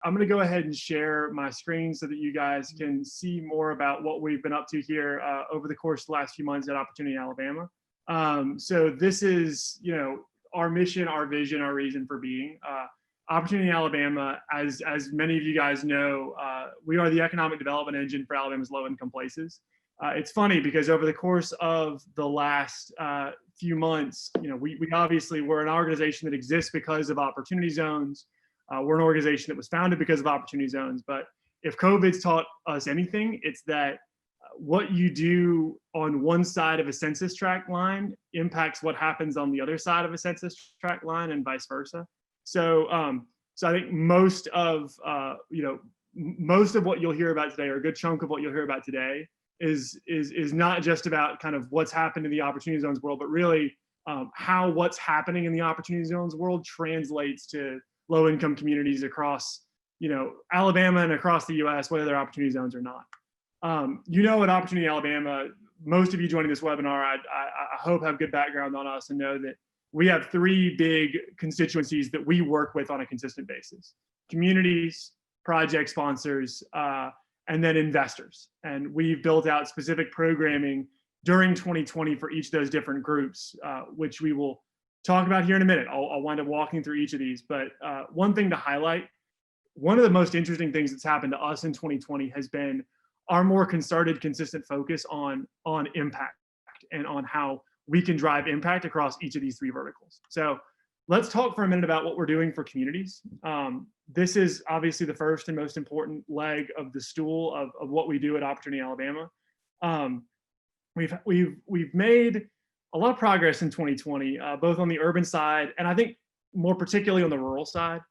I'm going to go ahead and share my screen so that you guys can see more about what we've been up to here over the course of the last few months at Opportunity Alabama. So this is, our mission, our vision, our reason for being. Opportunity Alabama, as many of you guys know, we are the economic development engine for Alabama's low-income places. It's funny because over the course of the last few months, we obviously, we're an organization that exists because of opportunity zones. We're an organization that was founded because of opportunity zones. But if COVID's taught us anything, it's that what you do on one side of a census tract line impacts what happens on the other side of a census tract line and vice versa. So I think most of what you'll hear about today, or a good chunk of what you'll hear about today, is not just about kind of what's happened in the opportunity zones world, but really how what's happening in the opportunity zones world translates to low-income communities across, Alabama and across the U.S., whether they're opportunity zones or not. At Opportunity Alabama, most of you joining this webinar, I hope have good background on us and know that we have three big constituencies that we work with on a consistent basis: communities, project sponsors, and then investors. And we've built out specific programming during 2020 for each of those different groups, which we will talk about here in a minute. I'll wind up walking through each of these, but one thing to highlight, one of the most interesting things that's happened to us in 2020 has been our more concerted, consistent focus on impact and on how we can drive impact across each of these three verticals. So let's talk for a minute about what we're doing for communities. This is obviously the first and most important leg of the stool of what we do at Opportunity Alabama. We've made a lot of progress in 2020, both on the urban side and I think more particularly on the rural side.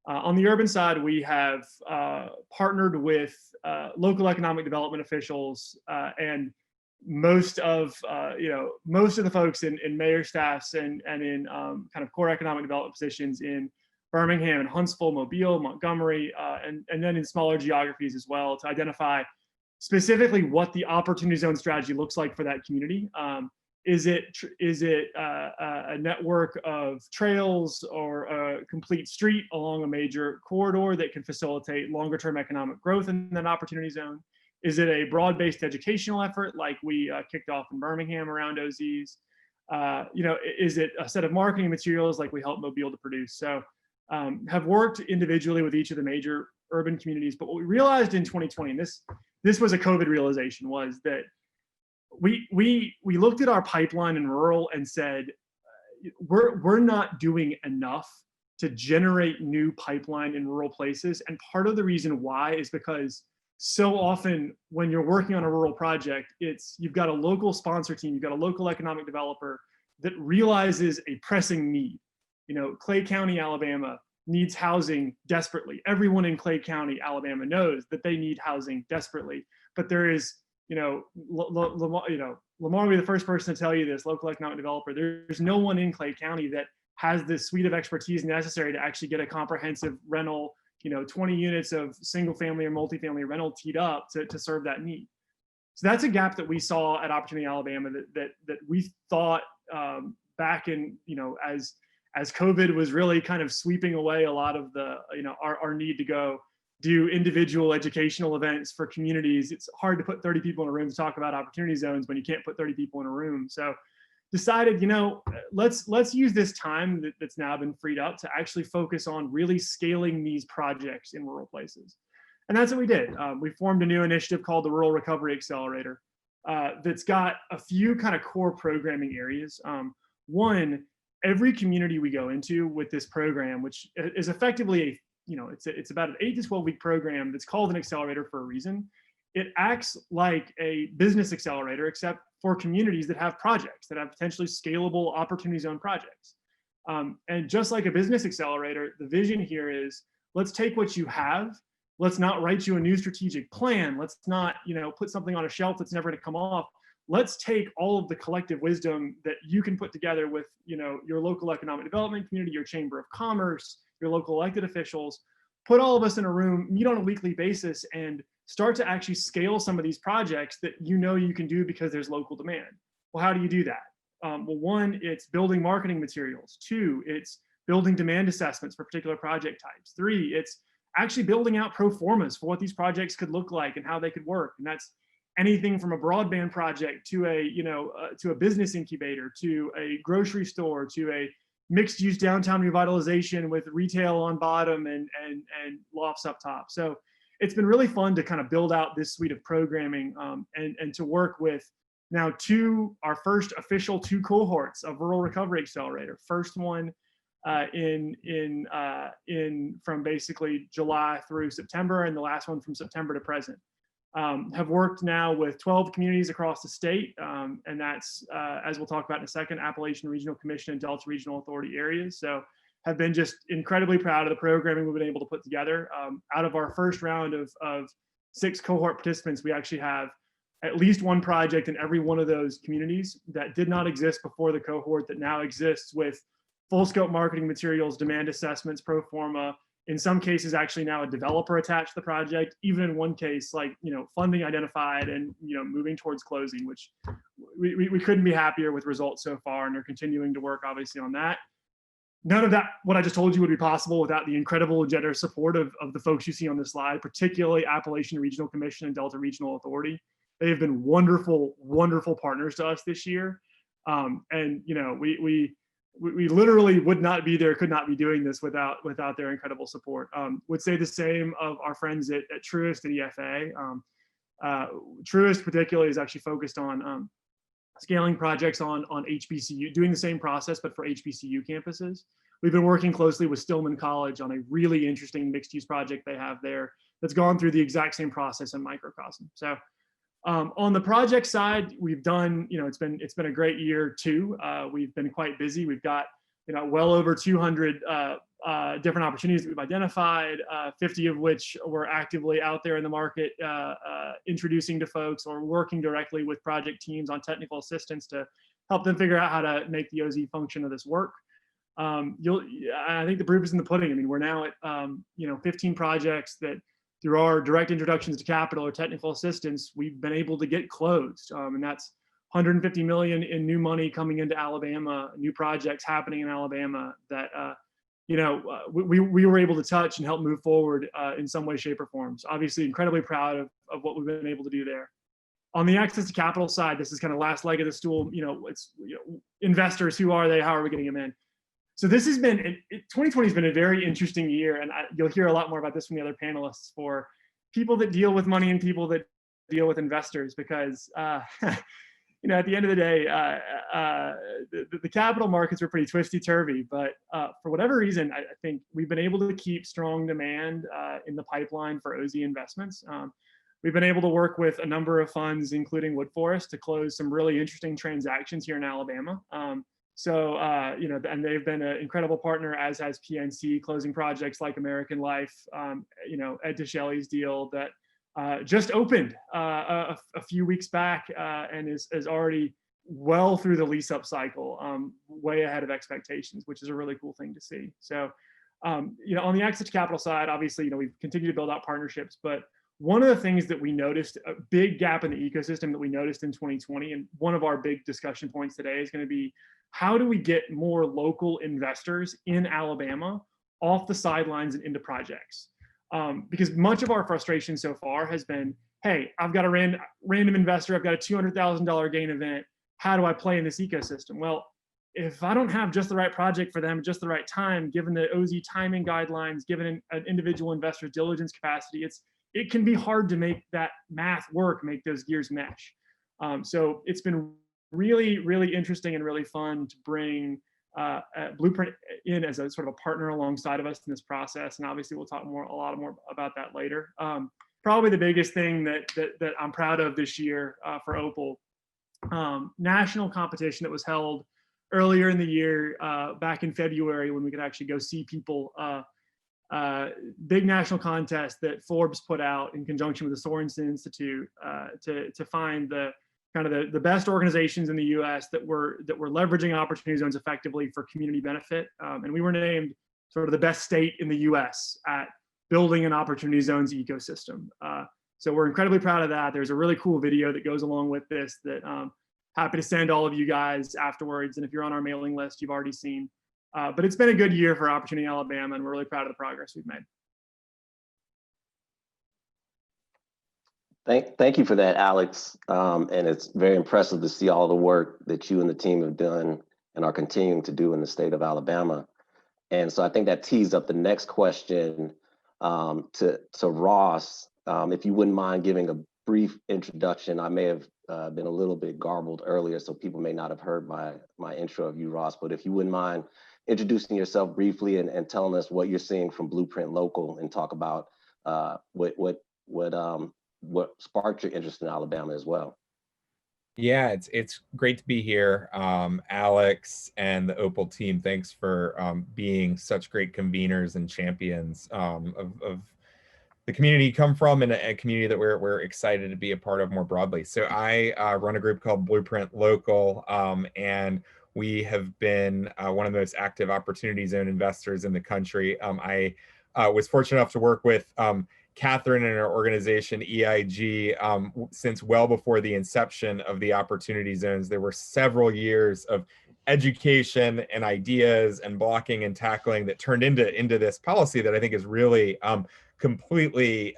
On the urban side, we have partnered with local economic development officials and most of the folks in mayor staffs and in kind of core economic development positions in Birmingham and Huntsville, Mobile, Montgomery, and then in smaller geographies as well, to identify specifically what the opportunity zone strategy looks like for that community. Is it a network of trails or a complete street along a major corridor that can facilitate longer term economic growth in that opportunity zone? Is it a broad-based educational effort like we kicked off in Birmingham around OZs? Is it a set of marketing materials like we helped Mobile to produce? So have worked individually with each of the major urban communities. But what we realized in 2020, and this was a COVID realization, was that we looked at our pipeline in rural and said, we're not doing enough to generate new pipeline in rural places. And part of the reason why is because so often when you're working on a rural project, you've got a local sponsor team, you've got a local economic developer that realizes a pressing need. Clay County, Alabama needs housing desperately. Everyone in Clay County, Alabama knows that they need housing desperately, but there is, Lamar will be the first person to tell you this, local economic developer, there's no one in Clay County that has this suite of expertise necessary to actually get a comprehensive rental, 20 units of single family or multifamily rental teed up to serve that need. So that's a gap that we saw at Opportunity Alabama that we thought back in, as COVID was really kind of sweeping away a lot of the, our need to go do individual educational events for communities. It's hard to put 30 people in a room to talk about opportunity zones when you can't put 30 people in a room. So decided, let's use this time that's now been freed up to actually focus on really scaling these projects in rural places. And that's what we did. We formed a new initiative called the Rural Recovery Accelerator that's got a few kind of core programming areas. One, every community we go into with this program, which is effectively it's about an 8 to 12 week program that's called an accelerator for a reason. It acts like a business accelerator, except for communities that have projects, that have potentially scalable opportunity zone projects. And just like a business accelerator, the vision here is, let's take what you have, let's not write you a new strategic plan, let's not put something on a shelf that's never going to come off. Let's take all of the collective wisdom that you can put together with your local economic development community, your chamber of commerce, your local elected officials, put all of us in a room, meet on a weekly basis, and start to actually scale some of these projects that you can do because there's local demand. Well, how do you do that? Well, one, it's building marketing materials. Two, it's building demand assessments for particular project types. Three, it's actually building out pro formas for what these projects could look like and how they could work. And that's anything from a broadband project to a, to a business incubator, to a grocery store, to a mixed use downtown revitalization with retail on bottom and lofts up top. So it's been really fun to kind of build out this suite of programming, and to work with now our first official 2 cohorts of Rural Recovery Accelerator. First one from basically July through September, and the last one from September to present. Have worked now with 12 communities across the state, and that's, as we'll talk about in a second, Appalachian Regional Commission and Delta Regional Authority areas. So have been just incredibly proud of the programming we've been able to put together. Out of our first round of 6 cohort participants, we actually have at least one project in every one of those communities that did not exist before the cohort that now exists, with full scope marketing materials, demand assessments, pro forma, in some cases actually now a developer attached to the project, even in one case, like, funding identified and, moving towards closing, which we couldn't be happier with results so far, and they're continuing to work obviously on that. None of that, what I just told you, would be possible without the incredible generous support of the folks you see on this slide, particularly Appalachian Regional Commission and Delta Regional Authority. They have been wonderful, wonderful partners to us this year. And, we literally would not be there, could not be doing this without their incredible support. Would say the same of our friends at Truist and EFA. Truist particularly is actually focused on scaling projects on HBCU, doing the same process, but for HBCU campuses. We've been working closely with Stillman College on a really interesting mixed use project they have there that's gone through the exact same process in microcosm. So on the project side, we've done, it's been a great year too. We've been quite busy. We've got, well over 200 different opportunities that we've identified, 50 of which we're actively out there in the market, introducing to folks or working directly with project teams on technical assistance to help them figure out how to make the OZ function of this work. I think the proof is in the pudding. I mean, we're now at 15 projects that, through our direct introductions to capital or technical assistance, we've been able to get closed. And that's 150 million in new money coming into Alabama, new projects happening in Alabama that, we were able to touch and help move forward in some way, shape, or form. So obviously incredibly proud of what we've been able to do there. On the access to capital side, this is kind of last leg of the stool. It's investors, who are they? How are we getting them in? So this has been, 2020 has been a very interesting year, and you'll hear a lot more about this from the other panelists, for people that deal with money and people that deal with investors, because at the end of the day, the capital markets are pretty twisty-turvy, but for whatever reason, I think we've been able to keep strong demand in the pipeline for OZ investments. We've been able to work with a number of funds, including Woodforest, to close some really interesting transactions here in Alabama. And they've been an incredible partner, as has PNC, closing projects like American Life, Ed Shelley's deal that just opened a few weeks back and is already well through the lease up cycle, way ahead of expectations, which is a really cool thing to see. So, on the access to capital side, obviously, we've continued to build out partnerships, but one of the things that we noticed, a big gap in the ecosystem that we noticed in 2020, and one of our big discussion points today is going to be, how do we get more local investors in Alabama off the sidelines and into projects? Because much of our frustration so far has been, hey, I've got a random investor, I've got a $200,000 gain event. How do I play in this ecosystem? Well, if I don't have just the right project for them, just the right time, given the OZ timing guidelines, given an individual investor's diligence capacity, it can be hard to make that math work, make those gears mesh. So it's been really, really interesting and really fun to bring Blueprint in as a sort of a partner alongside of us in this process. And obviously we'll talk a lot more about that later. Probably the biggest thing that I'm proud of this year for OPAL, national competition that was held earlier in the year, back in February, when we could actually go see people. Big national contest that Forbes put out in conjunction with the Sorensen Institute to find the best organizations in the U.S. that were leveraging opportunity zones effectively for community benefit, and we were named sort of the best state in the U.S. at building an opportunity zones ecosystem. So we're incredibly proud of that. There's a really cool video that goes along with this that happy to send all of you guys afterwards, and if you're on our mailing list, you've already seen. But it's been a good year for Opportunity Alabama, and we're really proud of the progress we've made. Thank you for that, Alex. And it's very impressive to see all the work that you and the team have done and are continuing to do in the state of Alabama. And so I think that tees up the next question to Ross. If you wouldn't mind giving a brief introduction, I may have been a little bit garbled earlier, so people may not have heard my intro of you, Ross. But if you wouldn't mind introducing yourself briefly and telling us what you're seeing from Blueprint Local, and talk about what sparked your interest in Alabama as well. Yeah, it's great to be here. Alex and the OPAL team, thanks for being such great conveners and champions of the community you come from, and a community that we're excited to be a part of more broadly. So I run a group called Blueprint Local, and we have been one of the most active opportunity zone investors in the country. I was fortunate enough to work with Catherine and our organization EIG since well before the inception of the opportunity zones. There were several years of education and ideas and blocking and tackling that turned into this policy that I think is really completely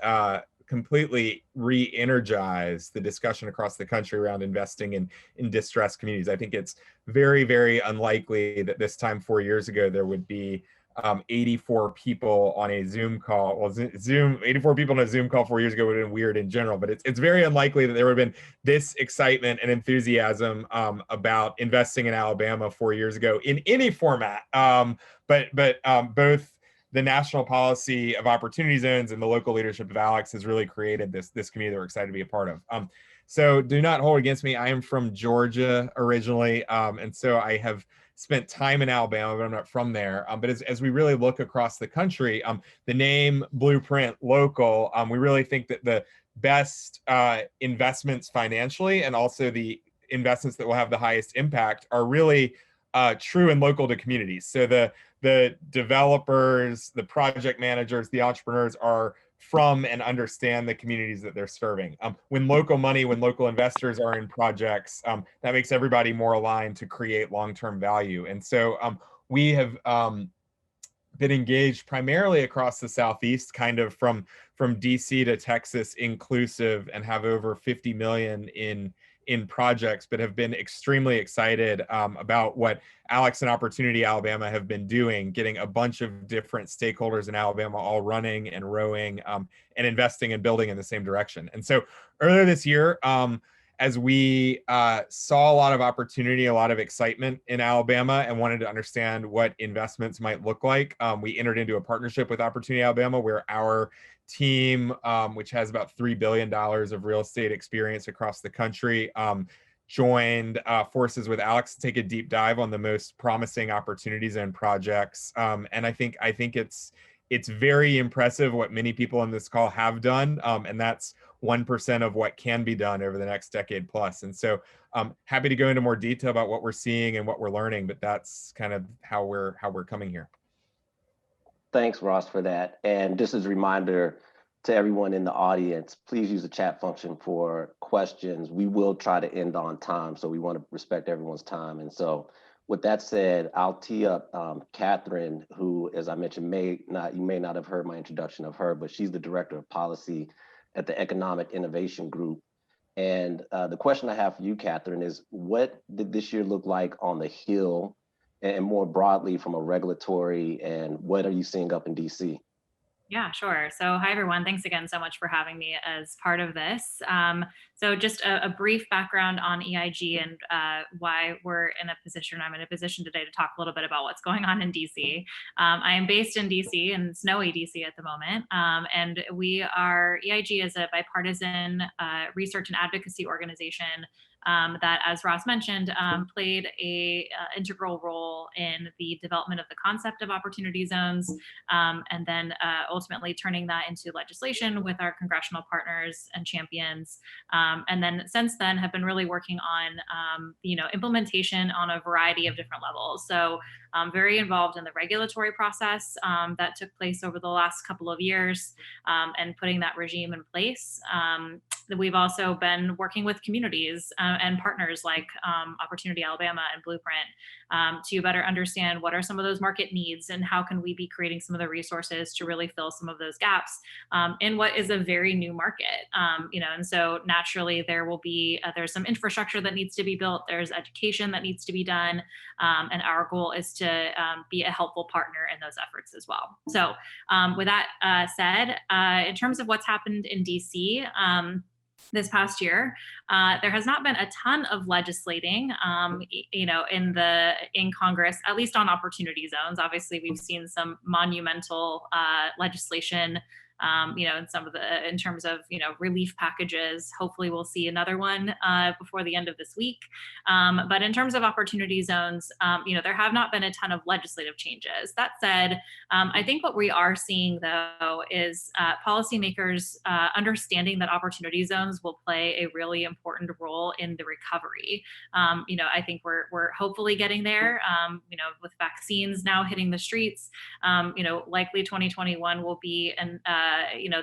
re-energize the discussion across the country around investing in distressed communities. I think it's very, very unlikely that this time 4 years ago there would be 84 people on a Zoom call. Well, 84 people on a Zoom call 4 years ago would have been weird in general, but it's very unlikely that there would have been this excitement and enthusiasm about investing in Alabama 4 years ago in any format. But both the national policy of opportunity zones and the local leadership of Alex has really created this community that we're excited to be a part of. So do not hold against me. I am from Georgia originally, and so I have spent time in Alabama, but I'm not from there. But as we really look across the country, the name Blueprint Local, we really think that the best investments financially, and also the investments that will have the highest impact, are really true and local to communities. So the developers, the project managers, the entrepreneurs are from and understand the communities that they're serving. When local money, when local investors are in projects, that makes everybody more aligned to create long-term value. And so we have been engaged primarily across the Southeast, kind of from DC to Texas inclusive, and have over 50 million in projects, but have been extremely excited about what Alex and Opportunity Alabama have been doing, getting a bunch of different stakeholders in Alabama all running and rowing and investing and building in the same direction. And so earlier this year, as we saw a lot of opportunity, a lot of excitement in Alabama, and wanted to understand what investments might look like, we entered into a partnership with Opportunity Alabama, where our team, which has about $3 billion of real estate experience across the country, joined forces with Alex to take a deep dive on the most promising opportunities and projects. And I think it's very impressive what many people on this call have done, and that's 1% of what can be done over the next decade plus. And so happy to go into more detail about what we're seeing and what we're learning, but that's kind of how we're coming here. Thanks, Ross, for that. And just as a reminder to everyone in the audience, please use the chat function for questions. We will try to end on time, so we want to respect everyone's time. And so with that said, I'll tee up Catherine, who, as I mentioned, you may not have heard my introduction of her, but she's the Director of Policy at the Economic Innovation Group. And the question I have for you, Catherine, is what did this year look like on the Hill, and more broadly from a regulatory, and what are you seeing up in DC? Yeah, sure. So hi, everyone. Thanks again so much for having me as part of this. So just a brief background on EIG and why we're in a position, I'm in a position today to talk a little bit about what's going on in DC. I am based in DC, in snowy DC at the moment. And EIG is a bipartisan research and advocacy organization that, as Ross mentioned, played a integral role in the development of the concept of opportunity zones, and then ultimately turning that into legislation with our congressional partners and champions. And then since then have been really working on implementation on a variety of different levels. So very involved in the regulatory process that took place over the last couple of years, and putting that regime in place. We've also been working with communities and partners like Opportunity Alabama and Blueprint to better understand what are some of those market needs and how can we be creating some of the resources to really fill some of those gaps in what is a very new market. And so naturally there will be, there's some infrastructure that needs to be built, there's education that needs to be done, and our goal is to be a helpful partner in those efforts as well. So with that said, in terms of what's happened in DC, this past year, there has not been a ton of legislating, in Congress, at least on opportunity zones. Obviously, we've seen some monumental legislation, in terms of, relief packages. Hopefully we'll see another one before the end of this week. But in terms of opportunity zones, there have not been a ton of legislative changes. That said, I think what we are seeing though is policymakers understanding that opportunity zones will play a really important role in the recovery. I think we're hopefully getting there, with vaccines now hitting the streets. Likely 2021 will be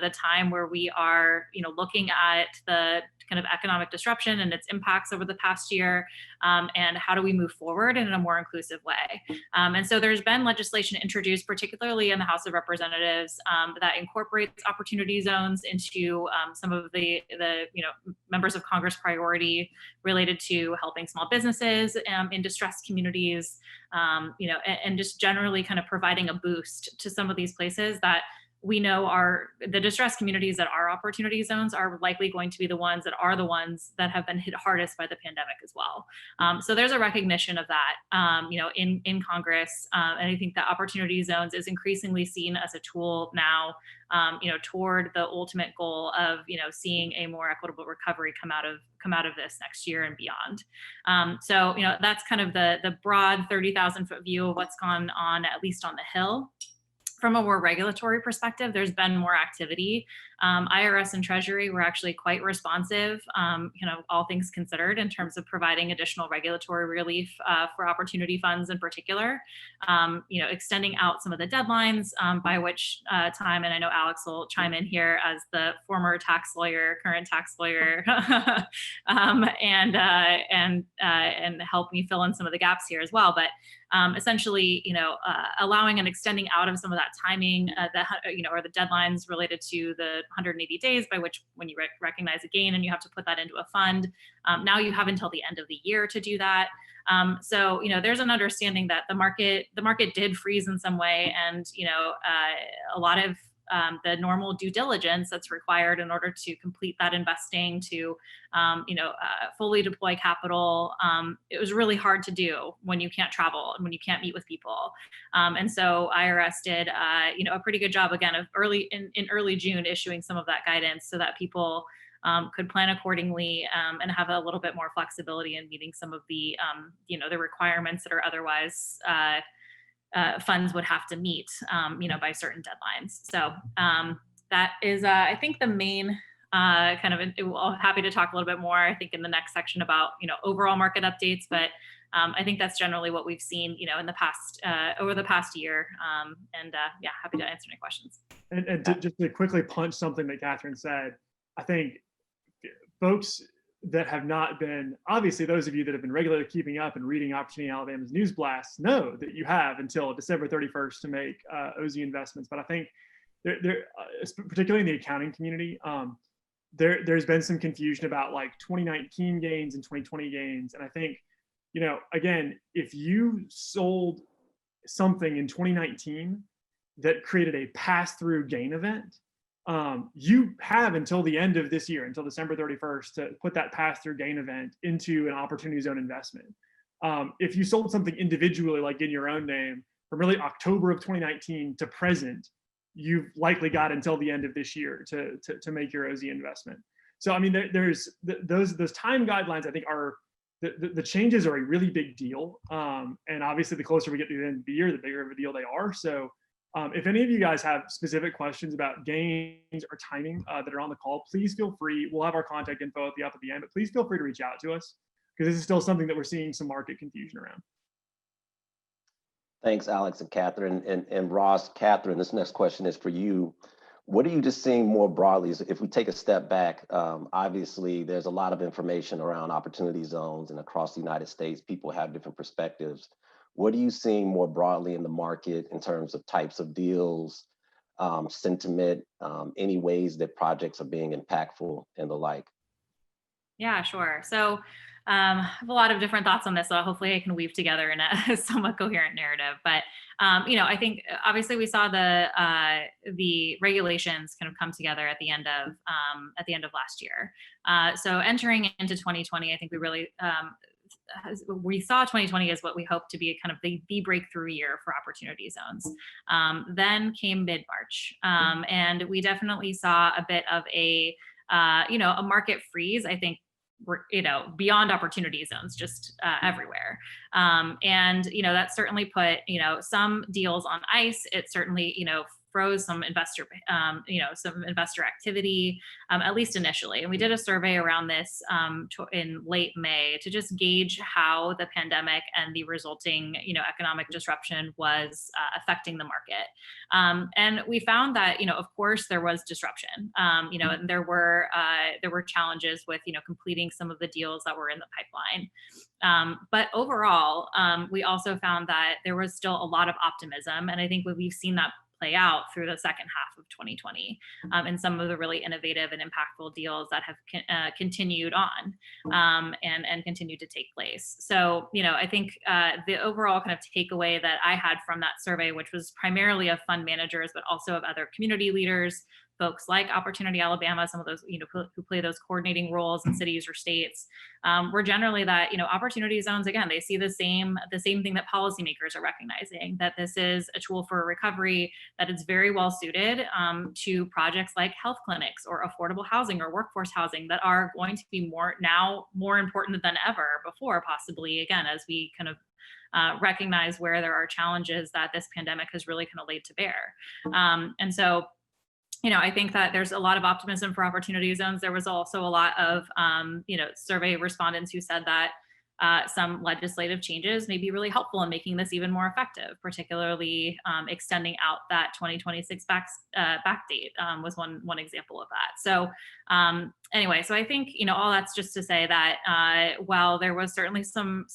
the time where we are, looking at the kind of economic disruption and its impacts over the past year, and how do we move forward in a more inclusive way. And so there's been legislation introduced, particularly in the House of Representatives, that incorporates opportunity zones into some of the members of Congress priority related to helping small businesses in distressed communities, and just generally kind of providing a boost to some of these places that we know are the distressed communities that are opportunity zones are likely going to be the ones that have been hit hardest by the pandemic as well. So there's a recognition of that, in Congress. And I think that opportunity zones is increasingly seen as a tool now, toward the ultimate goal of, seeing a more equitable recovery come out of this next year and beyond. So, that's kind of the broad 30,000-foot view of what's gone on, at least on the Hill. From a more regulatory perspective, there's been more activity. IRS and Treasury were actually quite responsive, all things considered, in terms of providing additional regulatory relief for opportunity funds in particular, extending out some of the deadlines, by which time, and I know Alex will chime in here as the former tax lawyer, current tax lawyer, and help me fill in some of the gaps here as well. But essentially, allowing and extending out of some of that timing, or the deadlines related to the 180 days by which when you recognize a gain and you have to put that into a fund. Now you have until the end of the year to do that. So, there's an understanding that the market did freeze in some way, and, a lot of the normal due diligence that's required in order to complete that investing, to fully deploy capital. It was really hard to do when you can't travel and when you can't meet with people. And so IRS did a pretty good job, again, of in early June issuing some of that guidance so that people could plan accordingly, and have a little bit more flexibility in meeting some of the the requirements that are otherwise funds would have to meet, by certain deadlines. So that is, I think, the main I'm happy to talk a little bit more, I think, in the next section about, overall market updates. But I think that's generally what we've seen, in the past, over the past year. Happy to answer any questions. And just to quickly punch something that Catherine said, I think folks that have not been, obviously those of you that have been regularly keeping up and reading Opportunity Alabama's news blasts know that you have until December 31st to make OZ investments. But I think particularly in the accounting community, there's been some confusion about like 2019 gains and 2020 gains. And I think, again, if you sold something in 2019 that created a pass-through gain event, you have until the end of this year, until December 31st, to put that pass-through gain event into an opportunity zone investment. If you sold something individually, like in your own name, from really October of 2019 to present, you've likely got until the end of this year to make your OZ investment. So, I mean, there's those time guidelines, I think, are the changes are a really big deal. And obviously, the closer we get to the end of the year, the bigger of a deal they are. So, if any of you guys have specific questions about gains or timing that are on the call, please feel free. We'll have our contact info at the end, but please feel free to reach out to us, because this is still something that we're seeing some market confusion around. Thanks, Alex and Catherine. And Ross, Catherine, this next question is for you. What are you just seeing more broadly? If we take a step back, obviously there's a lot of information around opportunity zones, and across the United States, people have different perspectives. What are you seeing more broadly in the market in terms of types of deals, sentiment, any ways that projects are being impactful and the like? Yeah, sure. So I have a lot of different thoughts on this, so hopefully I can weave together in a somewhat coherent narrative. But I think obviously we saw the regulations kind of come together at the end of last year. So entering into 2020, I think we saw 2020 as what we hope to be kind of the breakthrough year for opportunity zones. Then came mid-March, and we definitely saw a bit of a market freeze. I think we're beyond opportunity zones, just everywhere, and that certainly put some deals on ice. It certainly froze some investor activity, at least initially. And we did a survey around this in late May to just gauge how the pandemic and the resulting economic disruption was affecting the market. And we found that of course there was disruption. And there were challenges with completing some of the deals that were in the pipeline. But overall, we also found that there was still a lot of optimism, and I think we've seen that play out through the second half of 2020, and some of the really innovative and impactful deals that have continued on, and continued to take place. So, I think the overall kind of takeaway that I had from that survey, which was primarily of fund managers, but also of other community leaders, folks like Opportunity Alabama, some of those who play those coordinating roles in cities or states, were generally that opportunity zones, again, they see the same thing that policymakers are recognizing, that this is a tool for recovery, that it's very well suited to projects like health clinics or affordable housing or workforce housing that are going to be more important than ever before, possibly, again, as we kind of recognize where there are challenges that this pandemic has really kind of laid to bear. And so I think that there's a lot of optimism for opportunity zones. There was also a lot of, survey respondents who said that some legislative changes may be really helpful in making this even more effective, particularly extending out that 2026 back date was one example of that. So anyway, so I think all that's just to say that while there was certainly some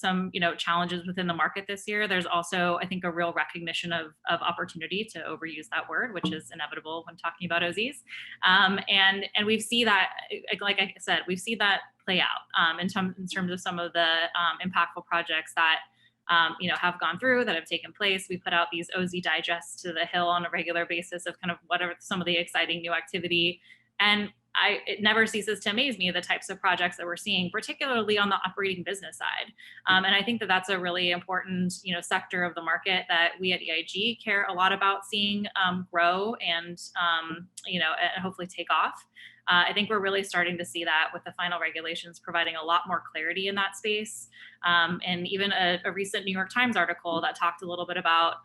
challenges within the market this year, there's also, I think, a real recognition of opportunity, to overuse that word, which is inevitable when talking about OZs. And we see that, like I said, we see that play out in terms of some of the impactful projects that have gone through, that have taken place. We put out these OZ digests to the Hill on a regular basis of kind of what are some of the exciting new activity. And it never ceases to amaze me the types of projects that we're seeing, particularly on the operating business side. And I think that that's a really important, sector of the market that we at EIG care a lot about seeing grow and, and hopefully take off. I think we're really starting to see that with the final regulations providing a lot more clarity in that space. And even a recent New York Times article that talked a little bit about,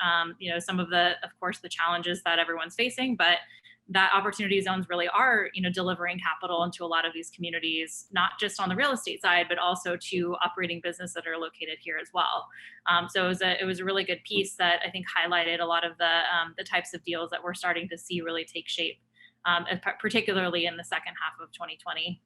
some of of course, the challenges that everyone's facing, but that opportunity zones really are, delivering capital into a lot of these communities, not just on the real estate side, but also to operating business that are located here as well. So it was a really good piece that I think highlighted a lot of the types of deals that we're starting to see really take shape, particularly in the second half of 2020.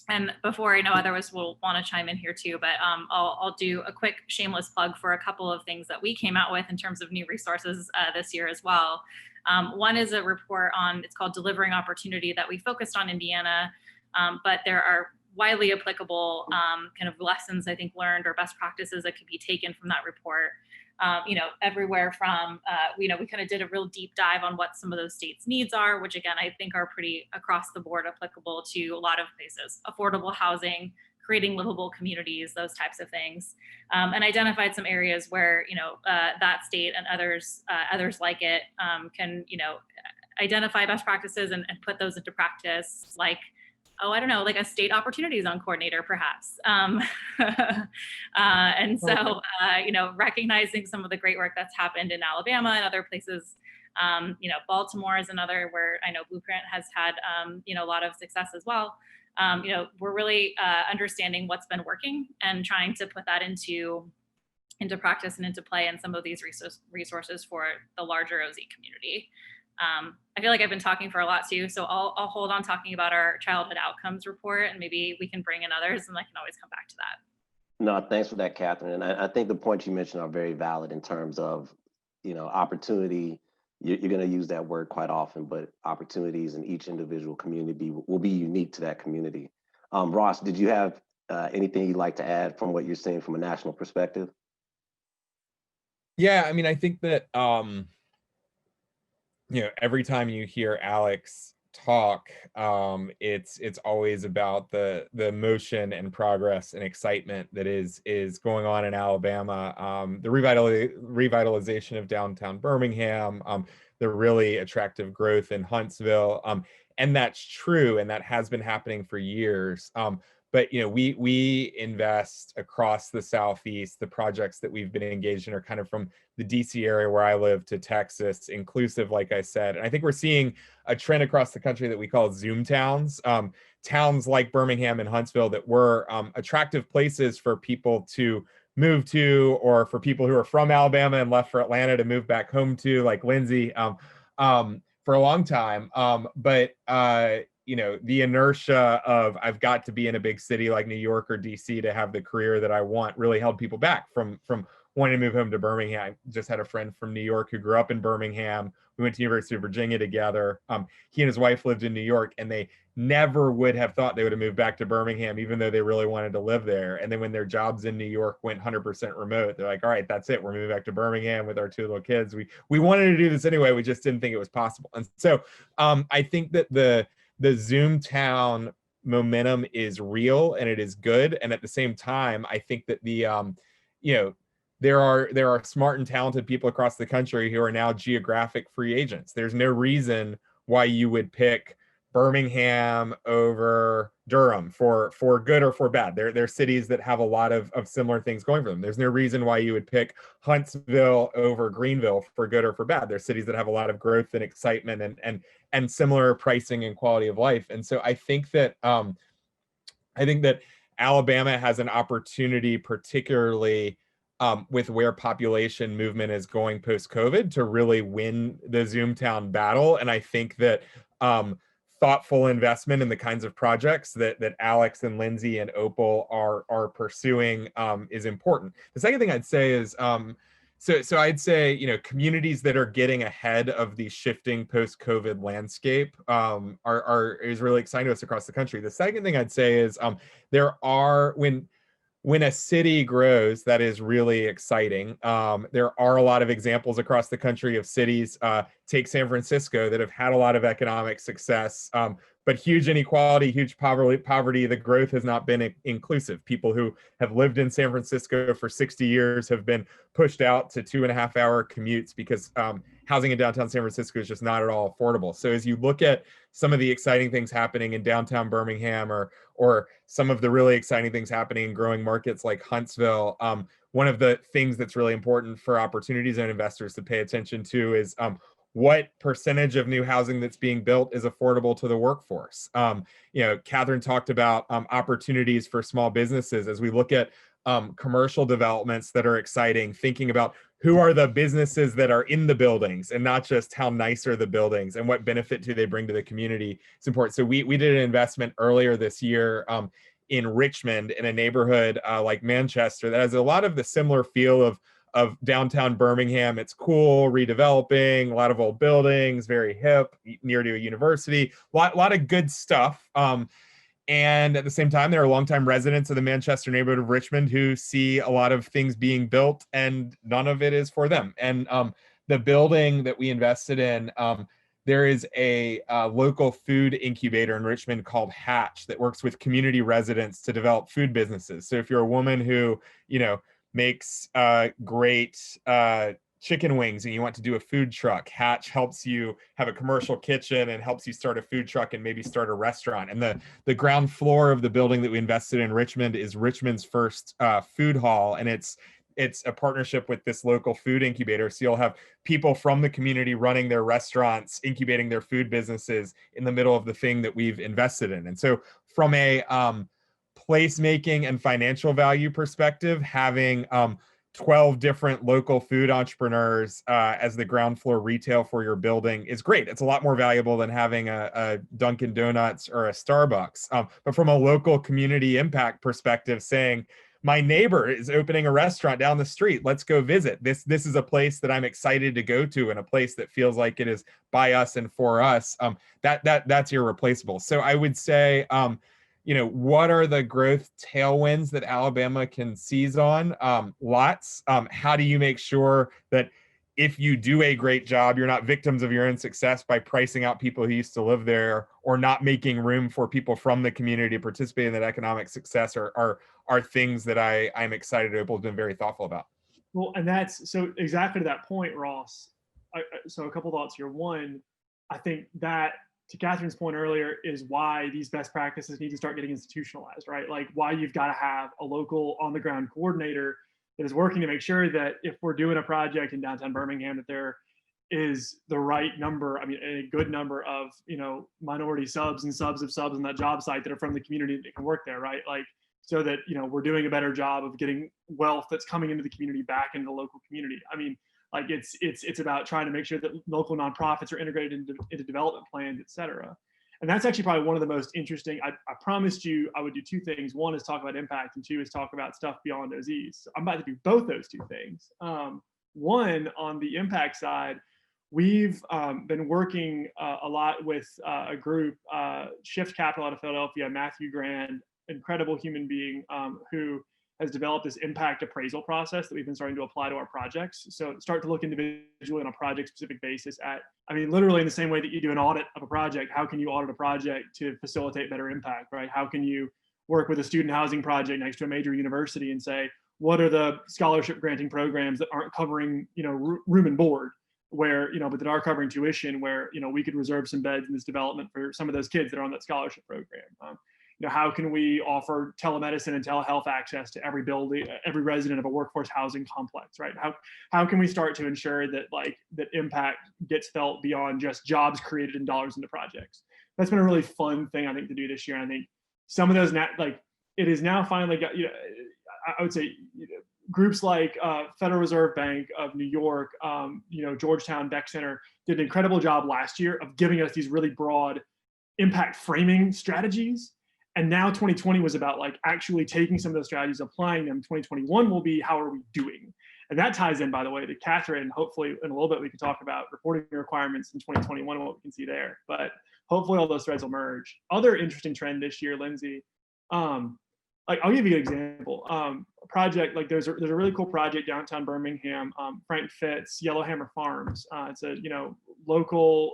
And before I know others will want to chime in here too, but I'll do a quick shameless plug for a couple of things that we came out with in terms of new resources this year as well. One is a report it's called Delivering Opportunity, that we focused on Indiana, but there are widely applicable kind of lessons, I think, learned or best practices that could be taken from that report. Everywhere from, we kind of did a real deep dive on what some of those states' needs are, which again, I think are pretty across the board applicable to a lot of places: affordable housing, creating livable communities, those types of things, and identified some areas where, that state and others like it can, identify best practices and put those into practice, like, I don't know, like a state opportunity zone coordinator, perhaps. And so, recognizing some of the great work that's happened in Alabama and other places, Baltimore is another where I know Blueprint has had, a lot of success as well. We're really understanding what's been working and trying to put that into practice and into play in some of these resources for the larger OZ community. I feel like I've been talking for a lot too, so I'll hold on talking about our childhood outcomes report, and maybe we can bring in others, and I can always come back to that. No, thanks for that, Catherine. And I think the points you mentioned are very valid in terms of, opportunity. You're going to use that word quite often, but opportunities in each individual community will be unique to that community. Ross, did you have anything you'd like to add from what you're seeing from a national perspective? Yeah, I mean, I think that every time you hear Alex talk, it's always about the motion and progress and excitement that is going on in Alabama. The revitalization of downtown Birmingham, the really attractive growth in Huntsville, and that's true, and that has been happening for years. But we invest across the Southeast. The projects that we've been engaged in are kind of from the DC area where I live to Texas, inclusive, like I said. And I think we're seeing a trend across the country that we call Zoom towns, towns like Birmingham and Huntsville that were attractive places for people to move to, or for people who are from Alabama and left for Atlanta to move back home to, like Lindsay, for a long time. But the inertia of I've got to be in a big city like New York or DC to have the career that I want really held people back from wanting to move home to Birmingham. I just had a friend from New York who grew up in Birmingham. We went to University of Virginia together. He and his wife lived in New York, and they never would have thought they would have moved back to Birmingham, even though they really wanted to live there. And then when their jobs in New York went 100% remote, they're like, all right, that's it. We're moving back to Birmingham with our two little kids. We wanted to do this anyway. We just didn't think it was possible. And so I think that the Zoom town momentum is real and it is good. And at the same time, I think that there are smart and talented people across the country who are now geographic free agents. There's no reason why you would pick Birmingham over Durham for good or for bad. They're cities that have a lot of similar things going for them. There's no reason why you would pick Huntsville over Greenville for good or for bad. They're cities that have a lot of growth and excitement and similar pricing and quality of life. And so I think that Alabama has an opportunity, particularly with where population movement is going post-COVID, to really win the Zoomtown battle. And I think that thoughtful investment in the kinds of projects that Alex and Lindsay and Opal are pursuing is important. The second thing I'd say is so I'd say communities that are getting ahead of the shifting post-COVID landscape is really exciting to us across the country. The second thing I'd say is there are when a city grows, that is really exciting. There are a lot of examples across the country of cities, take San Francisco, that have had a lot of economic success, but huge inequality, huge poverty. The growth has not been inclusive. People who have lived in San Francisco for 60 years have been pushed out to 2.5-hour commutes because housing in downtown San Francisco is just not at all affordable. So as you look at some of the exciting things happening in downtown Birmingham or some of the really exciting things happening in growing markets like Huntsville, one of the things that's really important for opportunity zone investors to pay attention to is what percentage of new housing that's being built is affordable to the workforce. Catherine talked about opportunities for small businesses. As we look at commercial developments that are exciting, thinking about who are the businesses that are in the buildings and not just how nice are the buildings and what benefit do they bring to the community. It's important. So we did an investment earlier this year in Richmond, in a neighborhood like Manchester that has a lot of the similar feel of downtown Birmingham. It's cool, redeveloping, a lot of old buildings, very hip, near to a university, a lot of good stuff. And at the same time, there are longtime residents of the Manchester neighborhood of Richmond who see a lot of things being built and none of it is for them. And the building that we invested in, there is a local food incubator in Richmond called Hatch that works with community residents to develop food businesses. So if you're a woman who, makes great chicken wings and you want to do a food truck, Hatch helps you have a commercial kitchen and helps you start a food truck and maybe start a restaurant. And the ground floor of the building that we invested in Richmond is Richmond's first food hall. And it's a partnership with this local food incubator. So you'll have people from the community running their restaurants, incubating their food businesses in the middle of the thing that we've invested in. And so from a placemaking and financial value perspective, having 12 different local food entrepreneurs as the ground floor retail for your building is great. It's a lot more valuable than having a Dunkin' Donuts or a Starbucks. But from a local community impact perspective, saying my neighbor is opening a restaurant down the street. Let's go visit. This is a place that I'm excited to go to, and a place that feels like it is by us and for us. That's irreplaceable. So I would say, what are the growth tailwinds that Alabama can seize on? Lots. How do you make sure that if you do a great job, you're not victims of your own success by pricing out people who used to live there, or not making room for people from the community to participate in that economic success, are things that I'm excited to have been very thoughtful about. Well, and that's so exactly to that point, Ross. So a couple thoughts here. One, I think that, to Catherine's point earlier, is why these best practices need to start getting institutionalized, right? Like why you've got to have a local on the ground coordinator that is working to make sure that if we're doing a project in downtown Birmingham, that there is the right number, a good number of, minority subs and subs of subs on that job site that are from the community that can work there, right? Like, so that, we're doing a better job of getting wealth that's coming into the community back into the local community. Like it's about trying to make sure that local nonprofits are integrated into development plans, et cetera. And that's actually probably one of the most interesting. I promised you I would do two things. One is talk about impact, and two is talk about stuff beyond OZs. So I'm about to do both those two things. One, on the impact side, we've been working a lot with a group, Shift Capital out of Philadelphia, Matthew Grand, incredible human being who has developed this impact appraisal process that we've been starting to apply to our projects. So start to look individually on a project specific basis at, literally in the same way that you do an audit of a project, how can you audit a project to facilitate better impact, right? How can you work with a student housing project next to a major university and say, what are the scholarship granting programs that aren't covering, room and board, where, but that are covering tuition, where, we could reserve some beds in this development for some of those kids that are on that scholarship program. How can we offer telemedicine and telehealth access to every building, every resident of a workforce housing complex, right? How can we start to ensure that that impact gets felt beyond just jobs created and dollars into projects? That's been a really fun thing, I think, to do this year. And I think some of those, it is now finally got, I would say, groups like Federal Reserve Bank of New York, Georgetown Beck Center did an incredible job last year of giving us these really broad impact framing strategies. And now 2020 was about actually taking some of those strategies, applying them. 2021 will be, how are we doing? And that ties in, by the way, to Catherine. Hopefully in a little bit, we can talk about reporting requirements in 2021 and what we can see there. But hopefully all those threads will merge. Other interesting trend this year, Lindsay, I'll give you an example. A project, there's a really cool project downtown Birmingham, Frank Fitz, Yellowhammer Farms. It's a, local,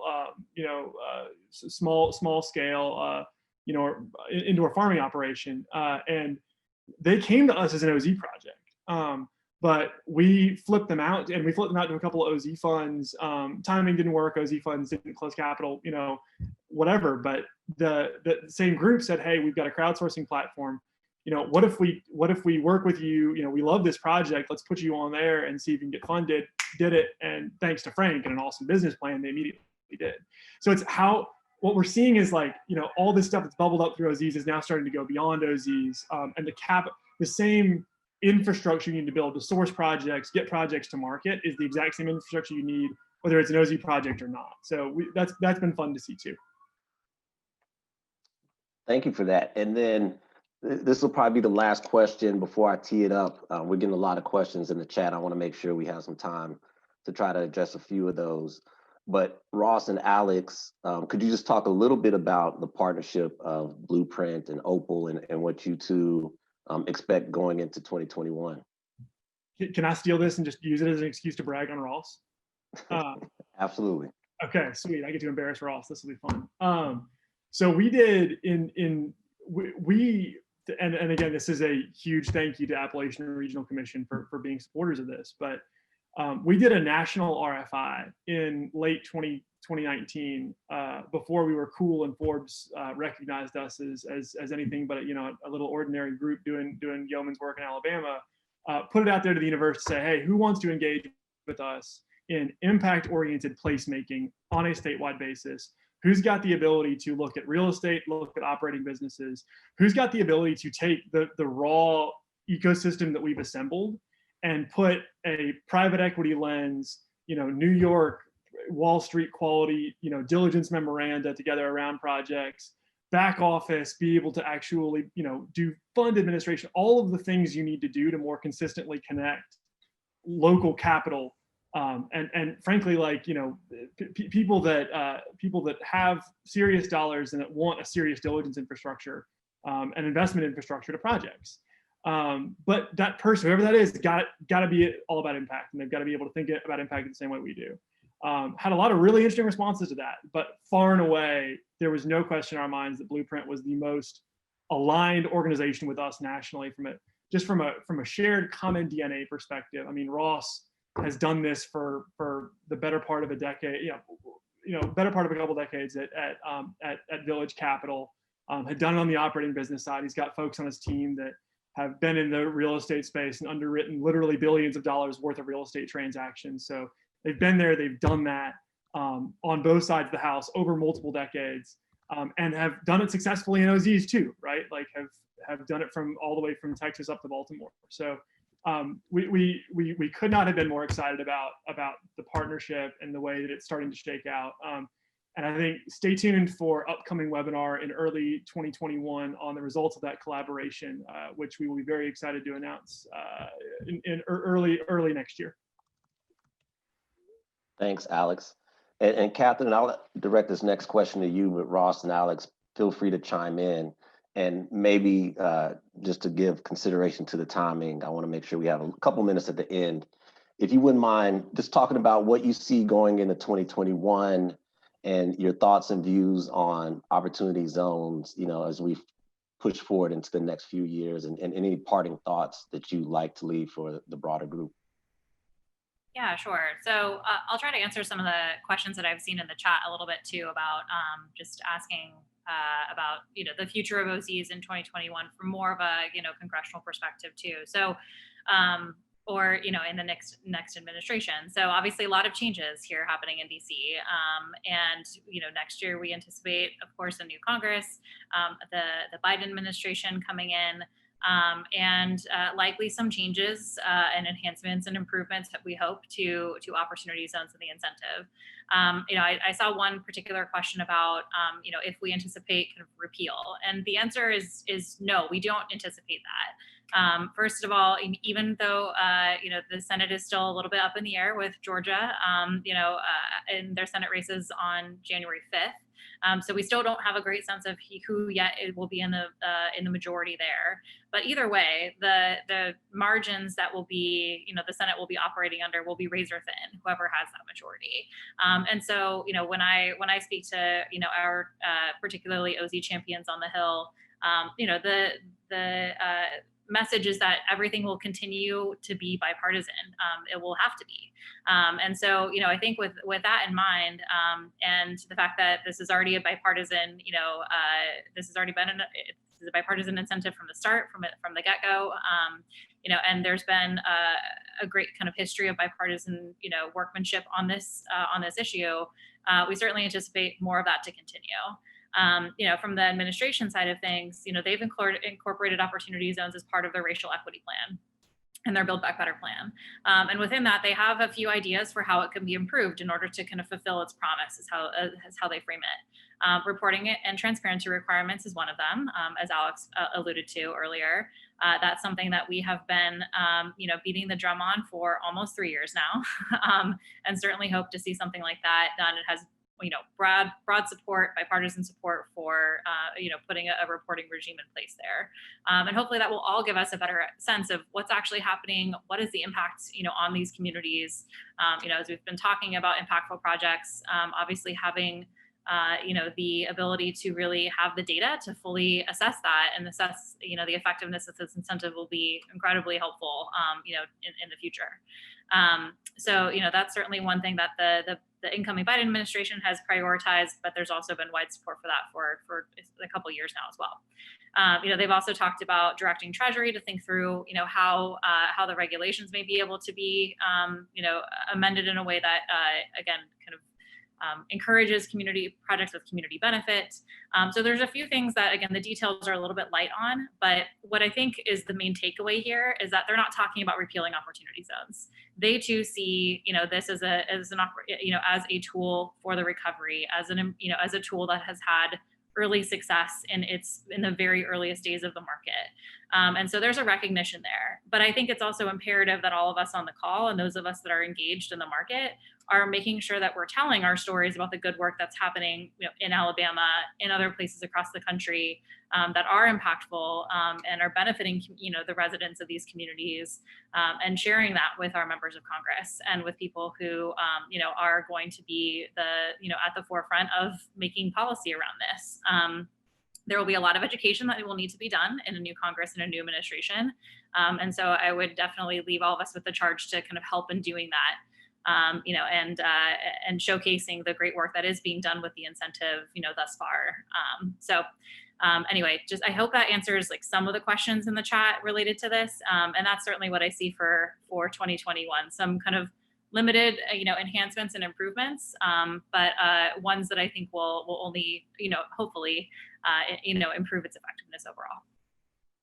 small scale, indoor farming operation. And they came to us as an OZ project. But we flipped them out, and we flipped them out to a couple of OZ funds. Timing didn't work. OZ funds didn't close capital, whatever. But the same group said, hey, we've got a crowdsourcing platform. What if we work with you? We love this project. Let's put you on there and see if you can get funded. Did it. And thanks to Frank and an awesome business plan, they immediately did. So it's what we're seeing is all this stuff that's bubbled up through OZs is now starting to go beyond OZs. And the same infrastructure you need to build to source projects, get projects to market, is the exact same infrastructure you need, whether it's an OZ project or not. So that's been fun to see too. Thank you for that. And then this will probably be the last question before I tee it up. We're getting a lot of questions in the chat. I want to make sure we have some time to try to address a few of those. But Ross and Alex, could you just talk a little bit about the partnership of Blueprint and OPAL and what you two expect going into 2021? Can I steal this and just use it as an excuse to brag on Ross? Absolutely. Okay, sweet. I get to embarrass Ross. This will be fun. So we did and again, this is a huge thank you to Appalachian Regional Commission for being supporters of this, but we did a national RFI in late 2019 before we were cool and Forbes recognized us as anything but a little ordinary group doing yeoman's work in Alabama. Put it out there to the universe to say, hey, who wants to engage with us in impact-oriented placemaking on a statewide basis? Who's got the ability to look at real estate, look at operating businesses? Who's got the ability to take the raw ecosystem that we've assembled and put a private equity lens, New York, Wall Street quality, diligence memoranda together around projects, back office, be able to actually, do fund administration, all of the things you need to do to more consistently connect local capital. And frankly, like, people that have serious dollars and that want a serious diligence infrastructure and investment infrastructure to projects. But that person, whoever that is, got to be all about impact, and they've got to be able to think about impact the same way we do. Had a lot of really interesting responses to that, but far and away, there was no question in our minds that Blueprint was the most aligned organization with us nationally from a shared common DNA perspective. I mean, Ross has done this for the better part of a decade, better part of a couple decades at Village Capital. Had done it on the operating business side. He's got folks on his team that have been in the real estate space and underwritten literally billions of dollars worth of real estate transactions. So they've been there, they've done that on both sides of the house over multiple decades, and have done it successfully in OZs too, right? Like have done it from all the way from Texas up to Baltimore. So we could not have been more excited about the partnership and the way that it's starting to shake out. And I think stay tuned for upcoming webinar in early 2021 on the results of that collaboration, which we will be very excited to announce in early next year. Thanks, Alex. And Catherine, I'll direct this next question to you, but Ross and Alex, feel free to chime in. And maybe just to give consideration to the timing, I want to make sure we have a couple minutes at the end. If you wouldn't mind just talking about what you see going into 2021 and your thoughts and views on opportunity zones, as we push forward into the next few years, and any parting thoughts that you'd like to leave for the broader group. Yeah, sure. So I'll try to answer some of the questions that I've seen in the chat a little bit too about just asking about the future of OZs in 2021 from more of a congressional perspective too. So or in the next administration. So obviously a lot of changes here happening in DC, and next year we anticipate, of course, a new Congress, the Biden administration coming in. And likely some changes and enhancements and improvements that we hope to opportunity zones and the incentive. I saw one particular question about if we anticipate kind of repeal, and the answer is no, we don't anticipate that. First of all, even though the Senate is still a little bit up in the air with Georgia, in their Senate races on January 5th. So we still don't have a great sense of who yet it will be in the majority there. But either way, the margins that will be, the Senate will be operating under will be razor thin, whoever has that majority. And so, when I speak to, our particularly OZ champions on the Hill, the message is that everything will continue to be bipartisan. It will have to be. And so, I think with that in mind, and the fact that this is already a bipartisan, this has already been a bipartisan incentive from the start, from the get-go, and there's been a great kind of history of bipartisan, workmanship on this issue. We certainly anticipate more of that to continue. From the administration side of things, they've incorporated opportunity zones as part of their racial equity plan and their Build Back Better plan. And within that, they have a few ideas for how it can be improved in order to kind of fulfill its promise, is how they frame it. Reporting it and transparency requirements is one of them, as Alex alluded to earlier. That's something that we have been, beating the drum on for almost 3 years now, and certainly hope to see something like that done. It has broad support, bipartisan support for, putting a reporting regime in place there. And hopefully that will all give us a better sense of what's actually happening, what is the impact, on these communities. As we've been talking about impactful projects, obviously having, the ability to really have the data to fully assess that and assess, the effectiveness of this incentive will be incredibly helpful, in the future. So, that's certainly one thing that the incoming Biden administration has prioritized, but there's also been wide support for that for a couple of years now as well. They've also talked about directing Treasury to think through, how the regulations may be able to be, amended in a way that, again, kind of encourages community projects with community benefit. So there's a few things that, again, the details are a little bit light on, but what I think is the main takeaway here is that they're not talking about repealing opportunity zones. They too see, this as as a tool for the recovery, as a tool that has had early success in the very earliest days of the market. And so there's a recognition there. But I think it's also imperative that all of us on the call and those of us that are engaged in the market are making sure that we're telling our stories about the good work that's happening, in Alabama, in other places across the country, that are impactful, and are benefiting, the residents of these communities, and sharing that with our members of Congress and with people who, are going to be at the forefront of making policy around this. There will be a lot of education that will need to be done in a new Congress and a new administration. And so I would definitely leave all of us with the charge to kind of help in doing that. And showcasing the great work that is being done with the incentive, thus far. Anyway, just I hope that answers like some of the questions in the chat related to this. And that's certainly what I see for 2021. Some kind of limited, enhancements and improvements, but ones that I think will only, hopefully, improve its effectiveness overall.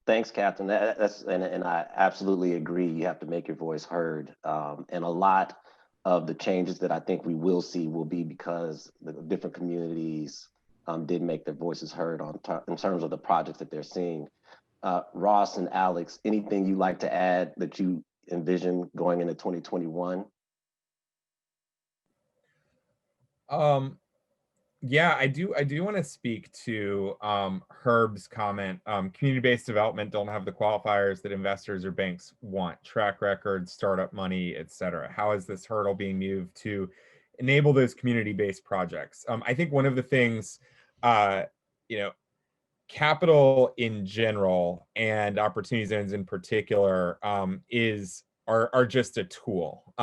Thanks, Captain. And I absolutely agree. You have to make your voice heard. And a lot of the changes that I think we will see will be because the different communities did make their voices heard in terms of the projects that they're seeing. Ross and Alex, anything you'd like to add that you envision going into 2021? Yeah, I do want to speak to Herb's comment. Community-based development don't have the qualifiers that investors or banks want: track record, startup money, et cetera. How is this hurdle being moved to enable those community-based projects? I think one of the things, capital in general and opportunity zones in particular are just a tool.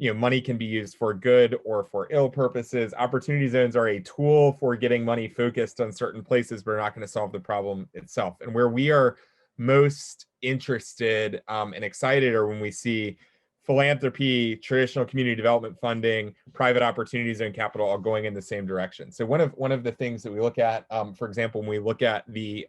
Money can be used for good or for ill purposes. Opportunity zones are a tool for getting money focused on certain places, but are not going to solve the problem itself. And where we are most interested and excited are when we see philanthropy, traditional community development funding, private opportunity zone capital all going in the same direction. So one of the things that we look at, for example, when we look at the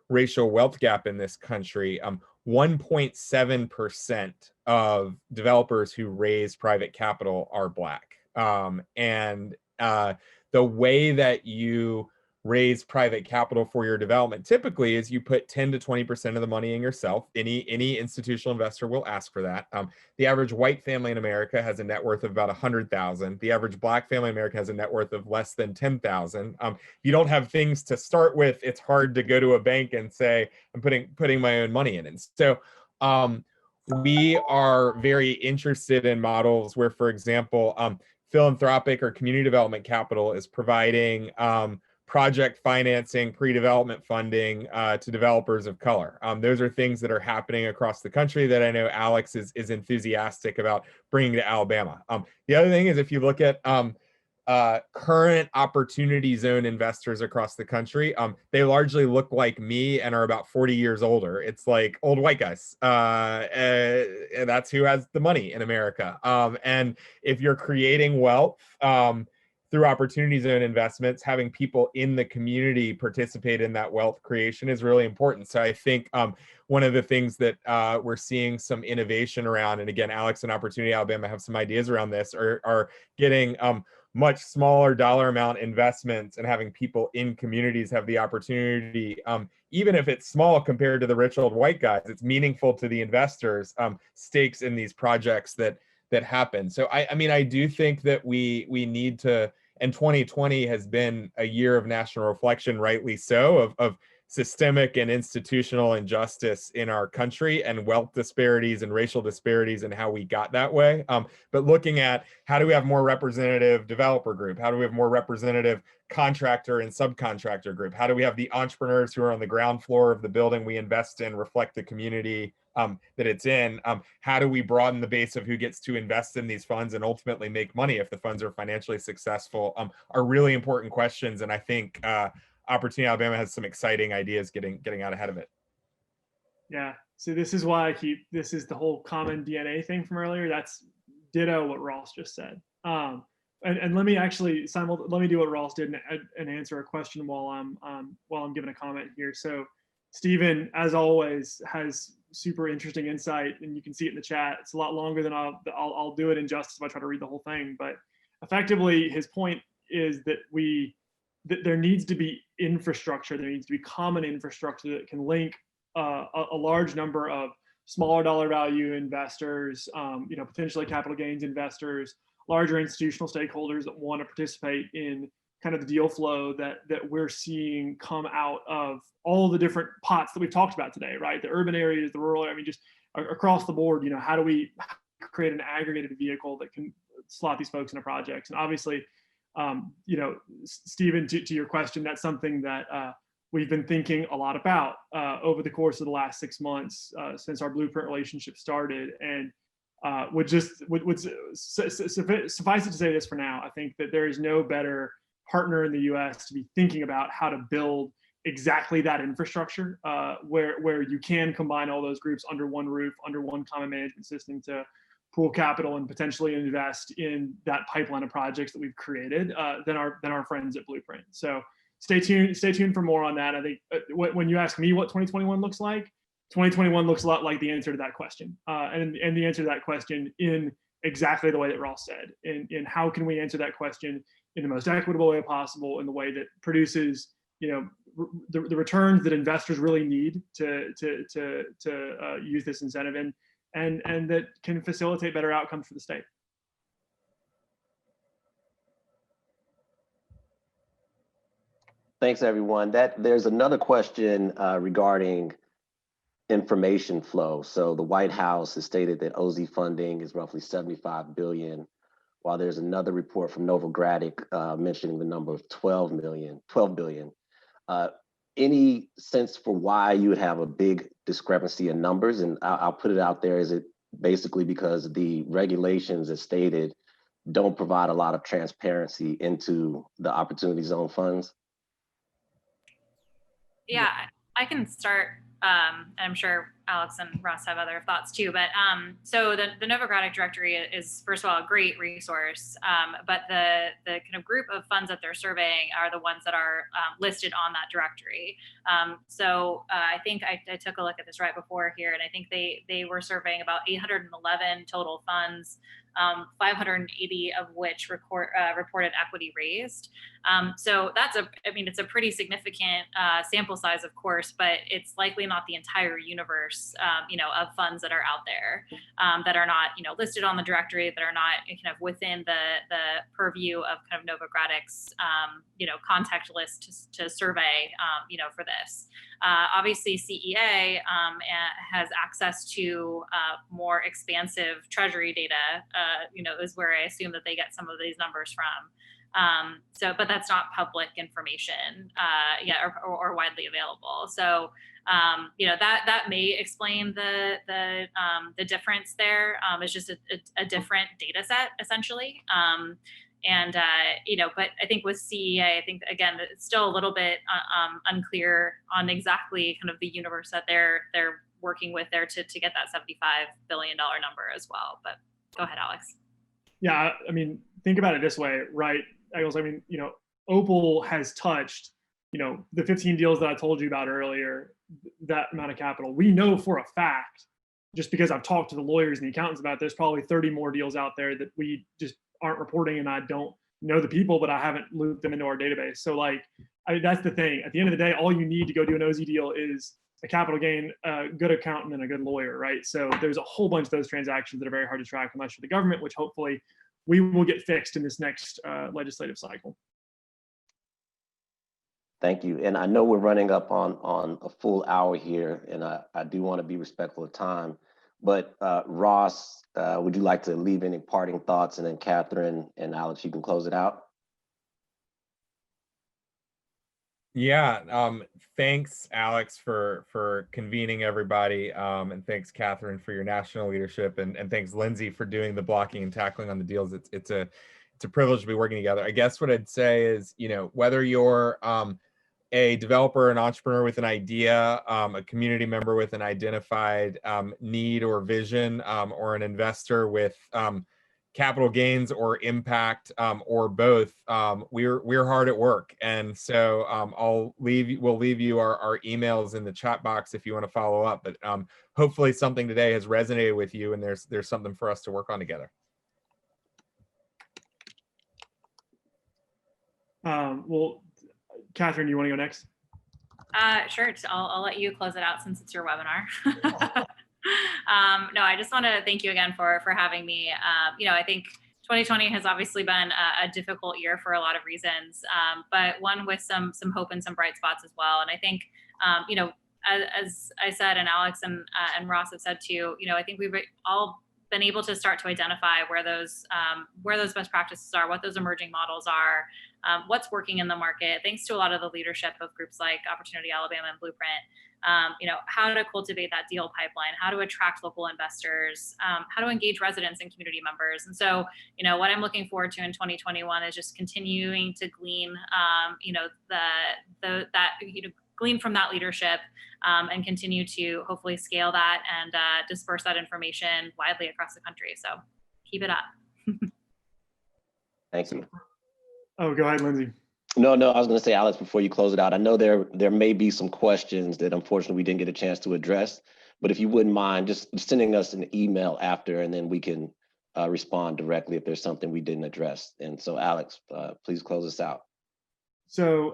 racial wealth gap in this country, 1.7% of developers who raise private capital are Black. And the way that you raise private capital for your development typically is you put 10 to 20% of the money in yourself. Any institutional investor will ask for that. The average white family in America has a net worth of about 100,000. The average Black family in America has a net worth of less than 10,000. If you don't have things to start with, it's hard to go to a bank and say, I'm putting my own money in. And so we are very interested in models where, for example, philanthropic or community development capital is providing project financing, pre-development funding to developers of color. Those are things that are happening across the country that I know Alex is enthusiastic about bringing to Alabama. The other thing is, if you look at current opportunity zone investors across the country, they largely look like me and are about 40 years older. It's like old white guys. And that's who has the money in America. And if you're creating wealth, through opportunity zone investments, having people in the community participate in that wealth creation is really important. So I think one of the things that we're seeing some innovation around, and again, Alex and Opportunity Alabama have some ideas around this, are getting much smaller dollar amount investments and having people in communities have the opportunity, even if it's small compared to the rich old white guys, it's meaningful to the investors, stakes in these projects that happen. So I do think that we need to, and 2020 has been a year of national reflection, rightly so, of systemic and institutional injustice in our country and wealth disparities and racial disparities and how we got that way. But looking at how do we have more representative developer group? How do we have more representative contractor and subcontractor group? How do we have the entrepreneurs who are on the ground floor of the building we invest in reflect the community that it's in? How do we broaden the base of who gets to invest in these funds and ultimately make money if the funds are financially successful? Are really important questions. And I think Opportunity Alabama has some exciting ideas getting out ahead of it. Yeah. So this is why this is the whole common DNA thing from earlier. That's ditto what Ross just said. And let me actually let me do what Ross did and answer a question while I'm giving a comment here. So Stephen, as always, has super interesting insight, and you can see it in the chat. It's a lot longer than I'll do it in justice if I try to read the whole thing. But effectively, his point is that we there needs to be infrastructure. There needs to be common infrastructure that can link a large number of smaller dollar value investors, potentially capital gains investors, larger institutional stakeholders that want to participate in kind of the deal flow that we're seeing come out of all the different pots that we've talked about today, right? The urban areas, the rural, just across the board, how do we create an aggregated vehicle that can slot these folks into projects? And obviously, Stephen, to your question, that's something that we've been thinking a lot about over the course of the last 6 months since our Blueprint relationship started. And would suffice it to say this for now. I think that there is no better partner in the U.S. to be thinking about how to build exactly that infrastructure where you can combine all those groups under one roof, under one common management system to pool capital and potentially invest in that pipeline of projects that we've created than our friends at Blueprint. So stay tuned for more on that. I think when you ask me what 2021 looks like, 2021 looks a lot like the answer to that question, and the answer to that question in exactly the way that Ross said. In how can we answer that question in the most equitable way possible, in the way that produces the returns that investors really need to use this incentive in, and that can facilitate better outcomes for the state. Thanks, everyone. There's another question regarding information flow. So the White House has stated that OZ funding is roughly $75 billion, while there's another report from Novogradac mentioning the number of 12 billion. Any sense for why you would have a big discrepancy in numbers? And I'll put it out there, is it basically because the regulations as stated don't provide a lot of transparency into the Opportunity Zone funds? Yeah, I can start. I'm sure Alex and Ross have other thoughts too, but so the Novogradac directory is, first of all, a great resource, but the kind of group of funds that they're surveying are the ones that are listed on that directory. So I think I took a look at this right before here, and I think they were surveying about 811 total funds, 580 of which reported equity raised. So it's a pretty significant sample size, of course, but it's likely not the entire universe, of funds that are out there that are not, listed on the directory, that are not kind of within the purview of kind of Novogradac's, contact list to survey, for this. Obviously, CEA has access to more expansive treasury data, is where I assume that they get some of these numbers from. But that's not public information yet or widely available. So, that may explain the difference there. It's just a different data set, essentially. But I think with CEA, I think, again, it's still a little bit unclear on exactly kind of the universe that they're working with there to get that $75 billion number as well. But go ahead, Alex. Yeah, think about it this way, right? OPAL has touched, the 15 deals that I told you about earlier, that amount of capital. We know for a fact, just because I've talked to the lawyers and the accountants about it, there's probably 30 more deals out there that we just aren't reporting, and I don't know the people, but I haven't looped them into our database. So that's the thing. At the end of the day, all you need to go do an OZ deal is a capital gain, a good accountant, and a good lawyer, right? So there's a whole bunch of those transactions that are very hard to track unless you're the government, which hopefully we will get fixed in this next legislative cycle. Thank you. And I know we're running up on a full hour here, and I do want to be respectful of time. But Ross, would you like to leave any parting thoughts? And then Catherine and Alex, you can close it out. Yeah, thanks, Alex, for convening everybody, and thanks, Catherine, for your national leadership, and thanks, Lindsay, for doing the blocking and tackling on the deals. It's a privilege to be working together. I guess what I'd say is, whether you're a developer, an entrepreneur with an idea, a community member with an identified need or vision, or an investor with capital gains or impact, or both, we're hard at work. And so we'll leave you our emails in the chat box if you want to follow up. But hopefully something today has resonated with you, and there's something for us to work on together. Well, Catherine, you want to go next? Sure. I'll let you close it out since it's your webinar. No, I just want to thank you again for having me. I think 2020 has obviously been a difficult year for a lot of reasons, but one with some hope and some bright spots as well. And I think, as I said, and Alex and Ross have said too, I think we've all been able to start to identify where those best practices are, what those emerging models are, what's working in the market, thanks to a lot of the leadership of groups like Opportunity Alabama and Blueprint. How to cultivate that deal pipeline, how to attract local investors, how to engage residents and community members. And so, what I'm looking forward to in 2021 is just continuing to glean, glean from that leadership and continue to hopefully scale that and disperse that information widely across the country. So keep it up. Thank you. Oh, go ahead, Lindsay. No, I was going to say, Alex, before you close it out, I know there may be some questions that unfortunately we didn't get a chance to address, but if you wouldn't mind just sending us an email after, and then we can respond directly if there's something we didn't address. And so, Alex, please close us out. So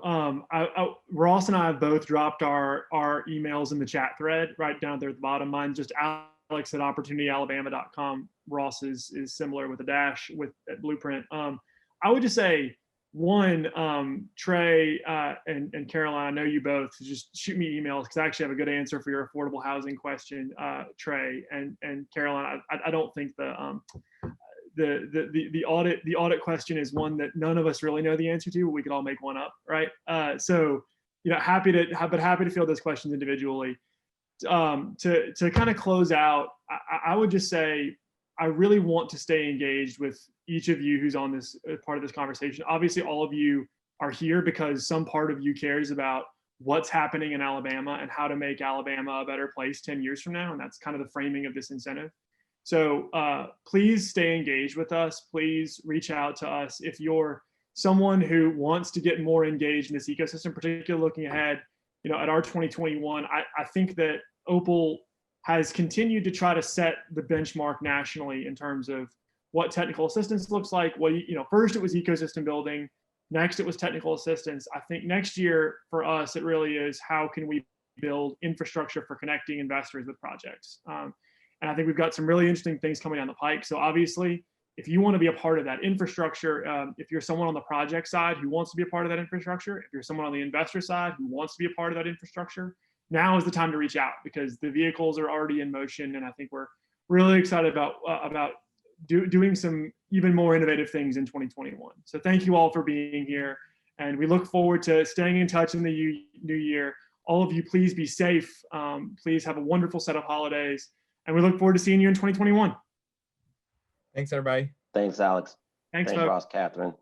Ross and I have both dropped our emails in the chat thread right down there at the bottom. Mine's just alex@opportunityalabama.com. Ross is similar with a dash at Blueprint. I would just say, one, Trey and Caroline, I know you both, just shoot me emails because I actually have a good answer for your affordable housing question, Trey and Caroline. I don't think the audit question is one that none of us really know the answer to, but we could all make one up, right? So happy to field those questions individually. To kind of close out, I would just say I really want to stay engaged with each of you who's on this part of this conversation. Obviously, all of you are here because some part of you cares about what's happening in Alabama and how to make Alabama a better place 10 years from now. And that's kind of the framing of this incentive. So please stay engaged with us. Please reach out to us. If you're someone who wants to get more engaged in this ecosystem, particularly looking ahead, at our 2021, I think that OPAL has continued to try to set the benchmark nationally in terms of what technical assistance looks like. First it was ecosystem building, next it was technical assistance. I think next year for us, it really is how can we build infrastructure for connecting investors with projects. And I think we've got some really interesting things coming down the pike. So obviously, if you want to be a part of that infrastructure, if you're someone on the project side who wants to be a part of that infrastructure, if you're someone on the investor side who wants to be a part of that infrastructure, now is the time to reach out because the vehicles are already in motion. And I think we're really excited about doing some even more innovative things in 2021. So thank you all for being here. And we look forward to staying in touch in the new year. All of you, please be safe. Please have a wonderful set of holidays. And we look forward to seeing you in 2021. Thanks, everybody. Thanks, Alex. Thanks, Ross, Catherine.